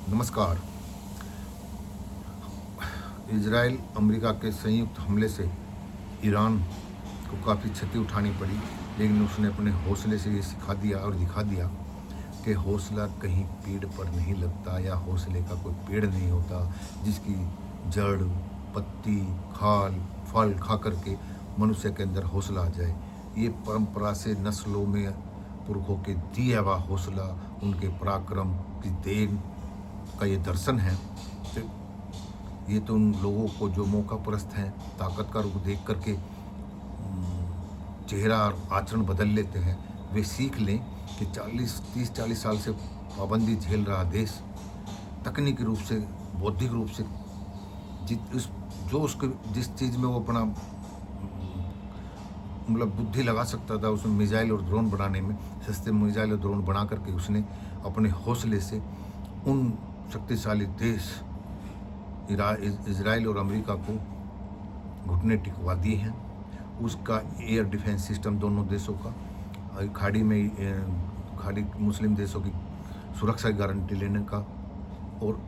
नमस्कार। Israel America के संयुक्त हमले से ईरान को काफ़ी क्षति उठानी पड़ी, लेकिन उसने अपने हौसले से ये सिखा दिया और दिखा दिया कि हौसला कहीं पेड़ पर नहीं लगता, या हौसले का कोई पेड़ नहीं होता जिसकी जड़, पत्ती, खाल, फल खा करके मनुष्य के अंदर हौसला आ जाए। ये परंपरा से नस्लों में पुरखों के दिया हुआ हौसला, उनके पराक्रम की देन का ये दर्शन है। तो ये तो उन लोगों को जो मौका परस्त हैं, ताकत का रूप देख करके चेहरा और आचरण बदल लेते हैं, वे सीख लें कि 30-40 साल से पाबंदी झेल रहा देश तकनीकी रूप से, बौद्धिक रूप से जिस चीज़ में वो अपना मतलब बुद्धि लगा सकता था, उसमें मिसाइल और ड्रोन बनाने में, सस्ते मिसाइल और ड्रोन बना करके उसने अपने हौसले से उन शक्तिशाली देश इजराइल और अमेरिका को घुटने टिकवा दिए हैं। उसका एयर डिफेंस सिस्टम दोनों देशों का, खाड़ी मुस्लिम देशों की सुरक्षा की गारंटी लेने का, और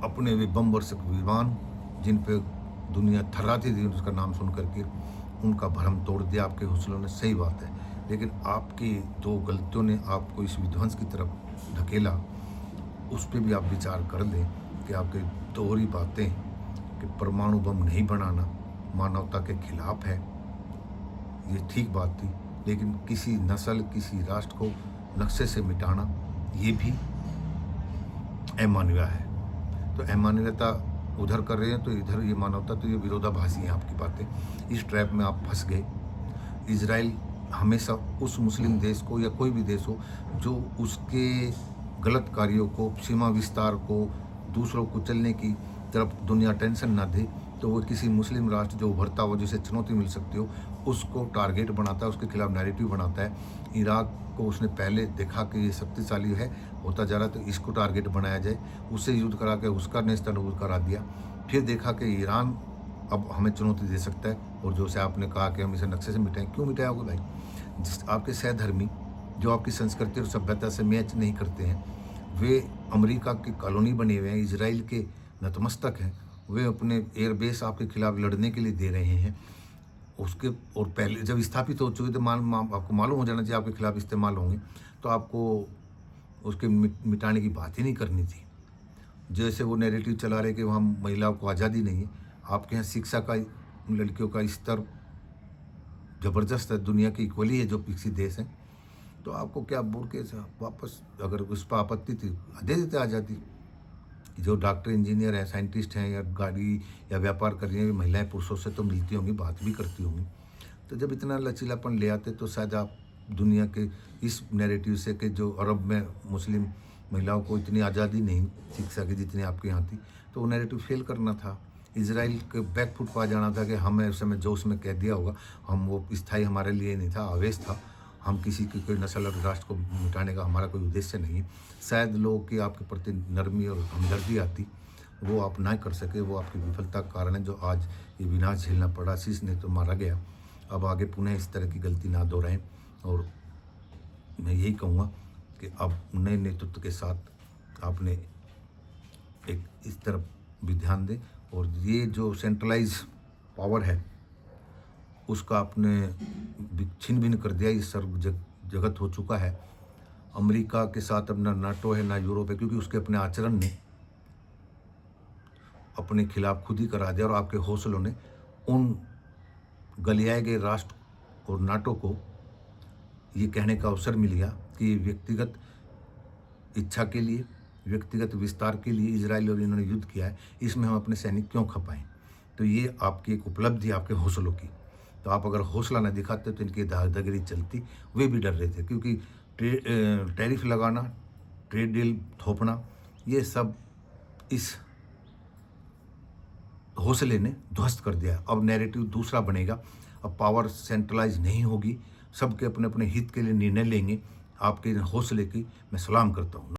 अपने वे बम वर्षक विमान जिन पे दुनिया थर्राती थी उसका नाम सुन करके, उनका भरम तोड़ दिया आपके हौसलों ने। सही बात है, लेकिन आपकी दो गलतियों ने आपको इस विध्वंस की तरफ ढकेला। उस पर भी आप विचार कर लें कि आपकी दोहरी बातें कि परमाणु बम नहीं बनाना मानवता के खिलाफ है, ये ठीक बात थी, लेकिन किसी नस्ल, किसी राष्ट्र को नक्शे से मिटाना ये भी अमानवीय है। तो अमानवीयता उधर कर रहे हैं तो इधर ये मानवता, तो ये विरोधाभासी है आपकी बातें। इस ट्रैप में आप फंस गए। इजराइल हमेशा उस मुस्लिम देश को या कोई भी देश हो जो उसके गलत कार्यों को, सीमा विस्तार को, दूसरों को चलने की तरफ दुनिया टेंशन ना दे, तो वो किसी मुस्लिम राष्ट्र जो उभरता हो, जिसे चुनौती मिल सकती हो, उसको टारगेट बनाता है, उसके खिलाफ नैरेटिव बनाता है। इराक को उसने पहले देखा कि ये शक्तिशाली है, होता जा रहा, तो इसको टारगेट बनाया जाए, उससे युद्ध करा के उसका नेस्तनाबूद करा दिया। फिर देखा कि ईरान अब हमें चुनौती दे सकता है, और जो से आपने कहा कि हम इसे नक्शे से मिटाएं। क्यों मिटाओगे भाई? जिस आपके सहधर्मी जो आपकी संस्कृति और सभ्यता से मैच नहीं करते हैं, वे अमेरिका की कॉलोनी बने हुए हैं, इजराइल के नतमस्तक हैं, वे अपने एयरबेस आपके खिलाफ लड़ने के लिए दे रहे हैं। उसके और पहले जब स्थापित हो चुके तो आपको मालूम हो जाना चाहिए आपके खिलाफ इस्तेमाल होंगे, तो आपको उसके मिटाने की बात ही नहीं करनी थी। जैसे वो नैरेटिव चला रहे कि वहाँ महिलाओं को आज़ादी नहीं है, आपके यहाँ शिक्षा का, लड़कियों का स्तर ज़बरदस्त है, दुनिया की इक्वली है जो विकसित देश हैं, तो आपको क्या बोल के वापस, अगर उस पर आपत्ति थी दे देते आज़ादी। जो डॉक्टर, इंजीनियर हैं, साइंटिस्ट हैं, या गाड़ी या व्यापार कर रही हैं, महिलाएं पुरुषों से तो मिलती होंगी, बात भी करती होंगी। तो जब इतना लचीलापन ले आते तो शायद आप दुनिया के इस नैरेटिव से कि जो अरब में मुस्लिम महिलाओं को इतनी आज़ादी नहीं शिक्षा की जितनी आपके यहाँ थी, तो वो नैरेटिव फेल करना था। इजराइल के बैकफुट पर आ जाना था कि हमें उस समय जो उसमें कह दिया होगा, हम वो स्थायी हमारे लिए नहीं था, आवेश था। हम किसी की कोई नस्ल और राष्ट्र को मिटाने का हमारा कोई उद्देश्य नहीं है। शायद लोगों की आपके प्रति नरमी और हमदर्दी आती, वो आप ना कर सके, वो आपकी विफलता का कारण है जो आज ये विनाश झेलना पड़ा। शीश ने तो मारा गया, अब आगे पुनः इस तरह की गलती ना दोहराएं। और मैं यही कहूँगा कि अब नए नेतृत्व के साथ आपने एक इस तरफ भी ध्यान दें, और ये जो सेंट्रलाइज पावर है उसका आपने छिन भिन्न कर दिया। ये सर्व जगत हो चुका है। अमेरिका के साथ अब ना नाटो है ना यूरोप है, क्योंकि उसके अपने आचरण ने अपने खिलाफ खुद ही करा दिया, और आपके हौसलों ने उन गलियाए गए राष्ट्र और नाटो को ये कहने का अवसर मिल गया कि व्यक्तिगत इच्छा के लिए, व्यक्तिगत विस्तार के लिए इजराइल और इन्होंने युद्ध किया है, इसमें हम अपने सैनिक क्यों खपाएं। तो ये आपकी एक उपलब्धि आपके हौसलों की। तो आप अगर हौसला न दिखाते तो इनकी दादागिरी चलती। वे भी डर रहे थे, क्योंकि टैरिफ लगाना, ट्रेड डील थोपना, ये सब इस हौसले ने ध्वस्त कर दिया। अब नैरेटिव दूसरा बनेगा, अब पावर सेंट्रलाइज नहीं होगी, सबके अपने अपने हित के लिए निर्णय लेंगे। आपके हौसले की मैं सलाम करता हूँ।